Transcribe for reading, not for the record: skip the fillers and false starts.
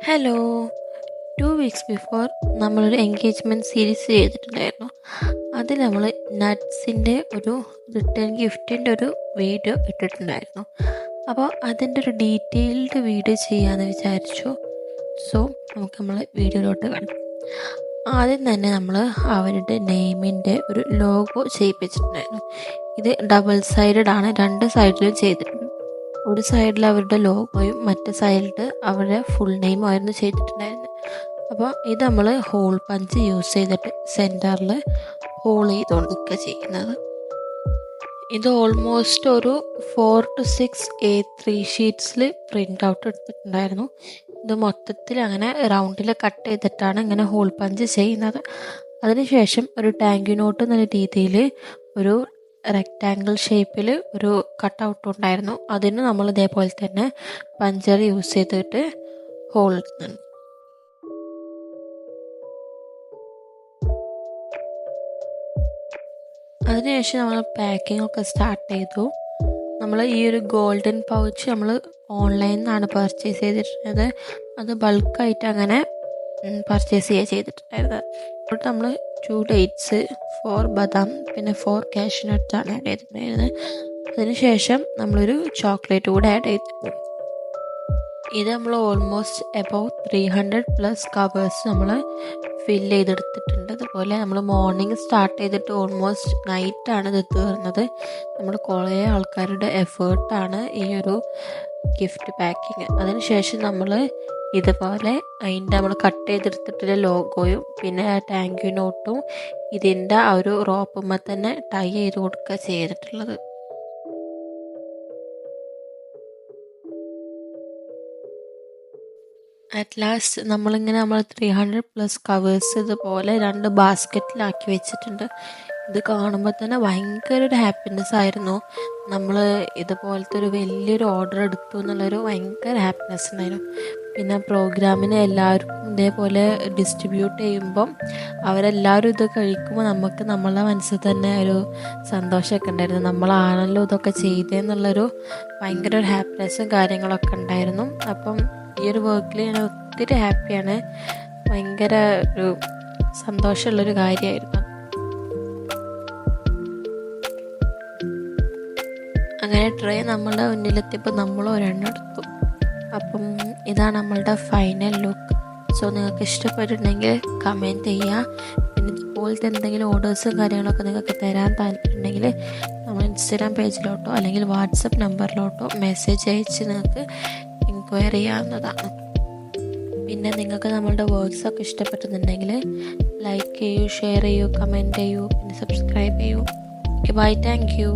Hello. 2 weeks before നമ്മളൊരു engagement series ചെയ്തിട്ടുണ്ടായിരുന്നു. അതിൽ നമ്മൾ നട്ട്സിൻ്റെ ഒരു റിട്ടേൺ ഗിഫ്റ്റിൻ്റെ ഒരു വീഡിയോ ഇട്ടിട്ടുണ്ടായിരുന്നു. അപ്പോൾ അതിൻ്റെ ഒരു ഡീറ്റെയിൽഡ് വീഡിയോ ചെയ്യാമെന്ന് വിചാരിച്ചു. സോ നമുക്ക് നമ്മൾ വീഡിയോയിലോട്ട് കാണാം. ആദ്യം തന്നെ നമ്മൾ അവരുടെ നെയിമിൻ്റെ ഒരു ലോഗോ ചെയ്യിപ്പിച്ചിട്ടുണ്ടായിരുന്നു. ഇത് ഡബിൾ സൈഡഡ് ആണ്, 2 സൈഡിലും ചെയ്തിട്ടുണ്ട്. ഒരു സൈഡിൽ അവരുടെ ലോഗോയും മറ്റേ സൈഡിൽ അവരുടെ ഫുൾ നെയിമും ആയിരുന്നു ചെയ്തിട്ടുണ്ടായിരുന്നത്. അപ്പോൾ ഇത് നമ്മൾ ഹോൾ പഞ്ച് യൂസ് ചെയ്തിട്ട് സെൻറ്ററിൽ ഹോൾ ചെയ്തുകൊണ്ടിരിക്കുക ചെയ്യുന്നത്. ഇത് ഓൾമോസ്റ്റ് ഒരു 4 to 6 A3 ഷീറ്റ്സിൽ പ്രിൻ്റ് ഔട്ട് എടുത്തിട്ടുണ്ടായിരുന്നു. ഇത് മൊത്തത്തിൽ അങ്ങനെ റൗണ്ടിൽ കട്ട് ചെയ്തിട്ടാണ് ഇങ്ങനെ ഹോൾ പഞ്ച് ചെയ്യുന്നത്. അതിനുശേഷം ഒരു ടാങ്ക് നോട്ട് എന്ന രീതിയിൽ ഒരു റെക്റ്റാങ്കിൾ ഷേപ്പിൽ ഒരു കട്ടൗട്ട് ഉണ്ടായിരുന്നു. അതിന് നമ്മൾ ഇതേപോലെ തന്നെ പഞ്ചർ യൂസ് ചെയ്തിട്ട് ഹോൾ ഇടുന്നുണ്ട്. അതിനുശേഷം നമ്മൾ പാക്കിംഗ് ഒക്കെ സ്റ്റാർട്ട് ചെയ്തു. നമ്മൾ ഈ ഒരു ഗോൾഡൻ പൗച്ച് നമ്മൾ ഓൺലൈനിൽ നിന്നാണ് പർച്ചേസ് ചെയ്തിട്ടുള്ളത്. അത് ബൾക്കായിട്ട് അങ്ങനെ പർച്ചേസ് ചെയ്തിട്ടുണ്ടായിരുന്നത്. അപ്പോൾ നമ്മൾ 2 ഡേറ്റ്സ്, 4 ബദാം, പിന്നെ 4 കാഷ്യൂനട്ട്സാണ് ആഡ് ചെയ്തിട്ടുണ്ടായിരുന്നത്. അതിനുശേഷം നമ്മളൊരു ചോക്ലേറ്റ് കൂടെ ആഡ് ചെയ്തിട്ടുണ്ട്. ഇത് നമ്മൾ ഓൾമോസ്റ്റ് എബൌട്ട് 300+ കവേഴ്സ് നമ്മൾ ഫില്ല് ചെയ്തെടുത്തിട്ടുണ്ട്. അതുപോലെ നമ്മൾ മോർണിംഗ് സ്റ്റാർട്ട് ചെയ്തിട്ട് ഓൾമോസ്റ്റ് നൈറ്റാണ് ഇത് തീർന്നത്. നമ്മൾ കുറേ ആൾക്കാരുടെ എഫേർട്ടാണ് ഈ ഒരു ഗിഫ്റ്റ് പാക്കിങ്. അതിനുശേഷം നമ്മൾ ഇതുപോലെ അതിൻ്റെ നമ്മൾ കട്ട് ചെയ്തെടുത്തിട്ടുള്ള ലോഗോയും പിന്നെ താങ്ക് യു നോട്ടും ഇതിൻ്റെ ആ ഒരു റോപ്പുമ്മ തന്നെ ടൈ ചെയ്ത് കൊടുക്കുക ചെയ്തിട്ടുള്ളത്. അറ്റ് ലാസ്റ്റ് നമ്മളിങ്ങനെ 300+ കവേഴ്സ് ഇതുപോലെ 2 ബാസ്ക്കറ്റിലാക്കി വെച്ചിട്ടുണ്ട്. ഇത് കാണുമ്പോൾ തന്നെ ഭയങ്കര ഒരു ഹാപ്പിനെസ് ആയിരുന്നു. നമ്മൾ ഇതുപോലത്തെ ഒരു വലിയൊരു ഓർഡർ എടുത്തു എന്നുള്ളൊരു ഭയങ്കര ഹാപ്പിനെസ് ഉണ്ടായിരുന്നു. പിന്നെ പ്രോഗ്രാമിന് എല്ലാവർക്കും ഇതേപോലെ ഡിസ്ട്രിബ്യൂട്ട് ചെയ്യുമ്പം അവരെല്ലാവരും ഇത് കഴിക്കുമ്പോൾ നമുക്ക് നമ്മളെ മനസ്സിൽ തന്നെ ഒരു സന്തോഷമൊക്കെ ഉണ്ടായിരുന്നു. നമ്മളാണല്ലോ ഇതൊക്കെ ചെയ്തതെന്നുള്ളൊരു ഭയങ്കര ഒരു ഹാപ്പിനെസ്സും കാര്യങ്ങളൊക്കെ ഉണ്ടായിരുന്നു. അപ്പം ഈ ഒരു വർക്കിൽ ഞാൻ ഒത്തിരി ഹാപ്പിയാണ്. ഭയങ്കര ഒരു സന്തോഷമുള്ളൊരു കാര്യമായിരുന്നു. അങ്ങനെ ട്രേ നമ്മളുടെ മുന്നിലെത്തിയപ്പോൾ നമ്മൾ ഒരെണ്ണം എടുത്തു. അപ്പം ഇതാണ് നമ്മളുടെ ഫൈനൽ ലുക്ക്. സോ നിങ്ങൾക്ക് ഇഷ്ടപ്പെട്ടിട്ടുണ്ടെങ്കിൽ കമൻറ്റ് ചെയ്യുക. പിന്നെ ഇതുപോലത്തെ എന്തെങ്കിലും ഓർഡേഴ്സും കാര്യങ്ങളൊക്കെ നിങ്ങൾക്ക് തരാൻ താല്പര്യമുണ്ടെങ്കിൽ നമ്മൾ ഇൻസ്റ്റാഗ്രാം പേജിലോട്ടോ അല്ലെങ്കിൽ വാട്സപ്പ് നമ്പറിലോട്ടോ മെസ്സേജ് അയച്ച് നിങ്ങൾക്ക് എൻക്വയറി ചെയ്യാവുന്നതാണ്. പിന്നെ നിങ്ങൾക്ക് നമ്മളുടെ വർക്ക്സൊക്കെ ഇഷ്ടപ്പെട്ടുന്നുണ്ടെങ്കിൽ ലൈക്ക് ചെയ്യൂ, ഷെയർ ചെയ്യൂ, കമൻറ്റ് ചെയ്യൂ, പിന്നെ സബ്സ്ക്രൈബ് ചെയ്യൂ. Okay, bye, thank U.